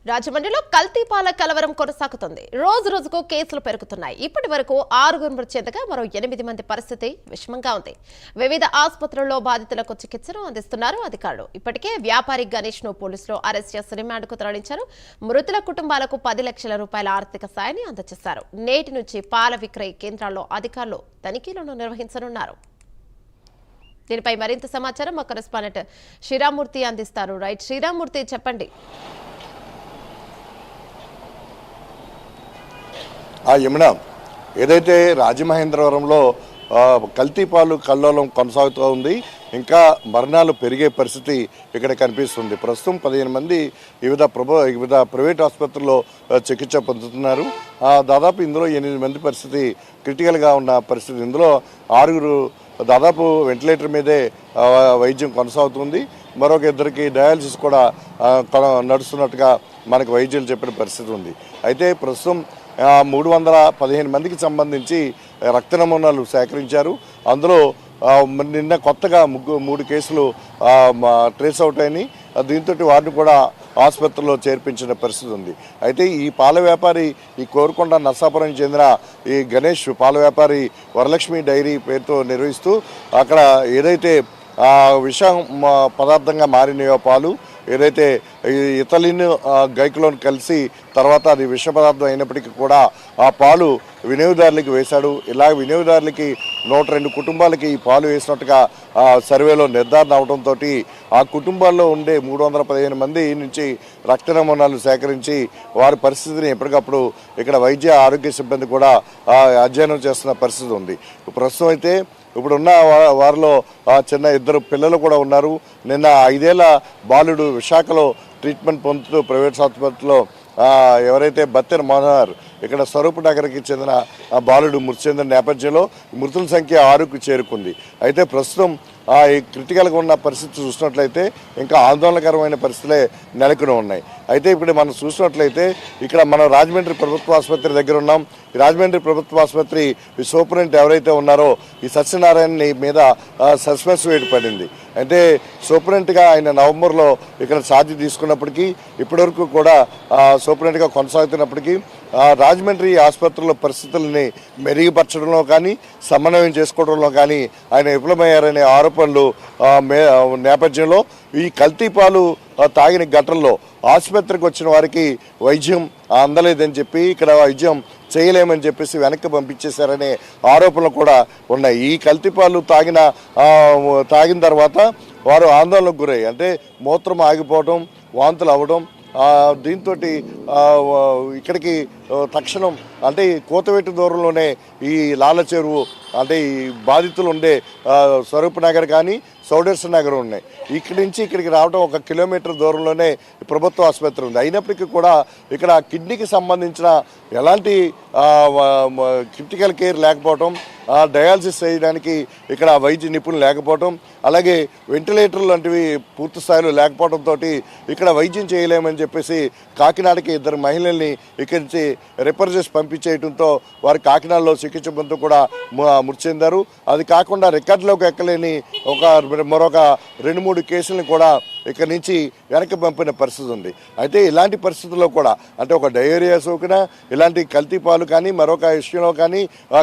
రాజమండ్రిలో కల్తీ పాల కలవరం కొనసాగుతుంది. రోజు రోజుకు కేసులు పెరుగుతున్నాయి. ఇప్పటి వరకు 6 మృతి చెందగా మరో 8 మంది పరిస్థితి విషమంగా ఉంది. వివిధ ఆసుపత్రుల్లో బాధితులకు చికిత్సను అందిస్తున్నారు అధికారులు. ఇప్పటికే వ్యాపారి గణేష్ ను పోలీసులు అరెస్ట్ చేసి రిమాండ్కు తరలించారు. మృతుల కుటుంబాలకు 10 లక్షల రూపాయల ఆర్థిక సాయాన్ని అందజేశారు. నేటి నుంచి పాల విక్రయ కేంద్రాల్లో అధికారులు తనిఖీలను నిర్వహించనున్నారు. దీనిపై మరింత సమాచారం మా కరెస్పాండెంట్ శ్రీరామూర్తి అందిస్తారు. రైట్ శ్రీరామూర్తి, చెప్పండి. యమున, ఏదైతే రాజమహేంద్రవరంలో కల్తీ పాలు కల్లోలం కొనసాగుతూ ఉంది, ఇంకా మరణాలు పెరిగే పరిస్థితి ఇక్కడ కనిపిస్తుంది. ప్రస్తుతం 15 మంది వివిధ ప్రైవేట్ ఆసుపత్రుల్లో చికిత్స పొందుతున్నారు. దాదాపు ఇందులో 8 మంది పరిస్థితి క్రిటికల్గా ఉన్న పరిస్థితి. ఇందులో 6 దాదాపు వెంటిలేటర్ మీదే వైద్యం కొనసాగుతుంది. మరొక 2కి డయాలసిస్ కూడా నడుస్తున్నట్టుగా మనకు వైద్యులు చెప్పిన పరిస్థితి ఉంది. అయితే ప్రస్తుతం 315 మందికి సంబంధించి రక్త నమూనాలు సేకరించారు. అందులో నిన్న కొత్తగా 3 కేసులు ట్రేస్ అవుట్ అయినాయి. దీంతో వారిని కూడా ఆసుపత్రిలో చేర్పించిన పరిస్థితి ఉంది. అయితే ఈ పాల వ్యాపారి, ఈ కోరుకొండ నర్సాపురం చెందిన ఈ గణేష్ పాల వ్యాపారి వరలక్ష్మి డైరీ పేరుతో నిర్వహిస్తూ అక్కడ ఏదైతే విషం పదార్థంగా మారినాయో పాలు, ఏదైతే ఇథలిన్ గైక్లోన్ కలిసి తర్వాత అది విష పదార్థం అయినప్పటికీ కూడా ఆ పాలు వినియోగదారులకి వేశాడు. ఇలా వినియోగదారులకి 102 కుటుంబాలకి ఈ పాలు వేసినట్టుగా సర్వేలో నిర్ధారణ అవడంతో ఆ కుటుంబాల్లో ఉండే 315 మంది నుంచి రక్త నమూనాలు సేకరించి వారి పరిస్థితిని ఎప్పటికప్పుడు ఇక్కడ వైద్య ఆరోగ్య సిబ్బంది కూడా అధ్యయనం చేస్తున్న పరిస్థితి ఉంది. ప్రస్తుతం అయితే ఇప్పుడున్న వారిలో చిన్న 2 పిల్లలు కూడా ఉన్నారు. నిన్న 5 ఏళ్ల బాలుడు విశాఖలో ట్రీట్మెంట్ పొందుతూ ప్రైవేట్ ఆసుపత్రిలో ఎవరైతే బత్తెన మనోహర్ ఇక్కడ స్వరూప్ నగర్కి చెందిన బాలుడు మృతి చెందిన నేపథ్యంలో మృతుల సంఖ్య 6కు చేరుకుంది. అయితే ప్రస్తుతం ఈ క్రిటికల్గా ఉన్న పరిస్థితి చూసినట్లయితే ఇంకా ఆందోళనకరమైన పరిస్థితులే నెలకొని ఉన్నాయి. అయితే ఇప్పుడు మనం చూసినట్లయితే ఇక్కడ మనం రాజమండ్రి ప్రభుత్వ ఆసుపత్రి దగ్గర ఉన్నాం. ఈ రాజమండ్రి ప్రభుత్వ ఆసుపత్రి ఈ సూపరింటెండెంట్ ఎవరైతే ఉన్నారో ఈ సత్యనారాయణ మీద సస్పెన్స్ వేటు పడింది. అయితే సూపరింటెండెంట్గా ఆయన నవంబర్లో ఇక్కడ ఛార్జీ తీసుకున్నప్పటికీ ఇప్పటివరకు కూడా సూపరింటెండెంట్గా కొనసాగుతున్నప్పటికీ రాజమండ్రి ఆసుపత్రుల పరిస్థితులని మెరుగుపరచడంలో కానీ సమన్వయం చేసుకోవడంలో కానీ ఆయన విఫలమయ్యారనే ఆరోపణలు నేపథ్యంలో ఈ కల్తీ పాలు తాగిన ఘటనలో ఆసుపత్రికి వచ్చిన వారికి వైద్యం అందలేదని చెప్పి ఇక్కడ వైద్యం చేయలేమని చెప్పేసి వెనక్కి పంపించేశారనే ఆరోపణలు కూడా ఉన్నాయి. ఈ కల్తీపాలు తాగిన తర్వాత వారు ఆందోళనకు గురయ్యి, అంటే మూత్రం ఆగిపోవడం, వాంతులు అవ్వడం, దీంతో ఇక్కడికి తక్షణం అంటే కోతవేటు దూరంలోనే ఈ లాల చెరువు అంటే ఈ బాధితులు ఉండే స్వరూప్ నగర్ కానీ సౌడర్స్ నగర్ ఉన్నాయి. ఇక్కడి నుంచి ఇక్కడికి రావడం 1 కిలోమీటర్ దూరంలోనే ప్రభుత్వ ఆసుపత్రి ఉంది. అయినప్పటికీ కూడా ఇక్కడ కిడ్నీకి సంబంధించిన ఎలాంటి క్రిటికల్ కేర్ లేకపోవటం, డయాలసిస్ చేయడానికి ఇక్కడ వైద్య నిపుణులు లేకపోవటం, అలాగే వెంటిలేటర్లు లాంటివి పూర్తి స్థాయిలో లేకపోవడంతో ఇక్కడ వైద్యం చేయలేమని చెప్పేసి కాకినాడకి 2 మహిళల్ని ఇక్కడి నుంచి రిఫర్ చేసి పంపించేయడంతో వారు కాకినాడలో చికిత్స పొందుతూ కూడా మృతి చెందారు. అది కాకుండా రికార్డులోకి ఎక్కలేని మరొక 2-3 కేసులను కూడా ఇక్కడి నుంచి వెనక్కి పంపిన పరిస్థితి ఉంది. అయితే ఇలాంటి పరిస్థితుల్లో కూడా అంటే ఒక డయేరియా సోకిన ఇలాంటి కల్తీ పాలు కానీ మరొక విషయంలో కానీ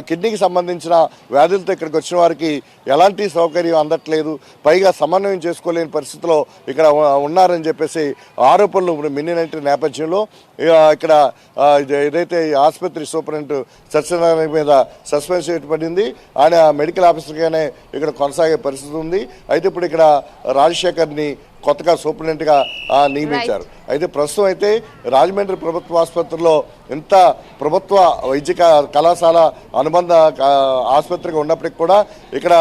కిడ్నీకి సంబంధించిన వ్యాధులతో ఇక్కడికి వచ్చిన వారికి ఎలాంటి సౌకర్యం అందట్లేదు, పైగా సమన్వయం చేసుకోలేని పరిస్థితిలో ఇక్కడ ఉన్నారని చెప్పేసి ఆరోపణలు మిన్నినట్టు నేపథ్యంలో ఇక్కడ ఏదైతే ఆసుపత్రి సూపరింటెండెంట్ సత్యనారాయణ మీద సస్పెన్స్ పడింది. ఆయన మెడికల్ ఆఫీసర్గానే ఇక్కడ కొనసాగే పరిస్థితి ఉంది. అయితే ఇప్పుడు ఇక్కడ రాజశేఖర్ని కొత్తగా సూపరింటెండెంట్గా నియమించారు. అయితే ప్రస్తుతం అయితే రాజమండ్రి ప్రభుత్వ ఆసుపత్రిలో ఇంత ప్రభుత్వ వైద్య కళాశాల అనుబంధ ఆసుపత్రిగా ఉన్నప్పటికీ కూడా ఇక్కడ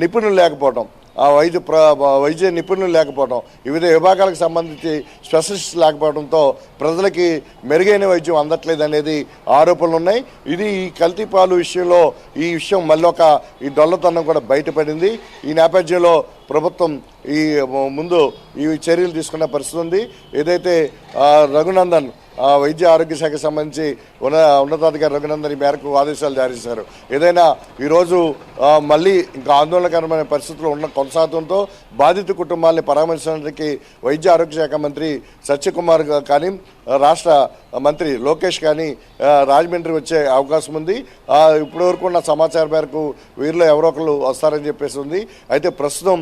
నిపుణులు లేకపోవడం, వైద్య నిపుణులు లేకపోవడం, వివిధ విభాగాలకు సంబంధించి స్పెషలిస్ట్ లేకపోవడంతో ప్రజలకి మెరుగైన వైద్యం అందట్లేదు అనేది ఆరోపణలు ఉన్నాయి. ఇది ఈ కల్తీ పాలు విషయంలో ఈ విషయం మళ్ళీ ఈ డొల్లతనం కూడా బయటపడింది. ఈ నేపథ్యంలో ప్రభుత్వం ముందు ఈ చర్యలు తీసుకున్న పరిస్థితి ఉంది. ఏదైతే రఘునందన్ వైద్య ఆరోగ్య శాఖకు సంబంధించి ఉన్నతాధికారి రఘునందన్ ఈ మేరకు ఆదేశాలు జారీ చేశారు. ఏదైనా ఈరోజు మళ్ళీ ఇంకా ఆందోళనకరమైన పరిస్థితులు కొనసాగడంతో బాధిత కుటుంబాలని పరామర్శించడానికి వైద్య ఆరోగ్య శాఖ మంత్రి సత్యకుమార్ కానీ రాష్ట్ర మంత్రి లోకేష్ కానీ రాజమండ్రి వచ్చే అవకాశం ఉంది. ఇప్పటివరకు ఉన్న సమాచారం మేరకు వీరిలో ఎవరో ఒకరు వస్తారని చెప్పేసి ఉంది. అయితే ప్రస్తుతం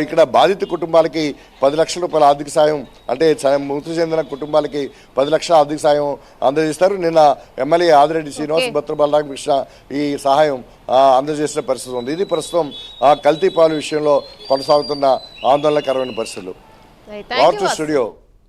ఇక్కడ బాధిత కుటుంబాలకి 10 లక్షల రూపాయల ఆర్థిక సాయం, అంటే మృతి చెందిన కుటుంబాలకి 10 లక్షల ఆర్థిక సాయం అందజేస్తారు. నిన్న ఎమ్మెల్యే ఆదిరెడ్డి శ్రీనివాస్, భత్ర బలరామకృష్ణ ఈ సహాయం అందజేసిన పరిస్థితి ఉంది. ఇది ప్రస్తుతం కల్తీ పాలు విషయంలో కొనసాగుతున్న ఆందోళనకరమైన పరిస్థితులు. Thank you, studio.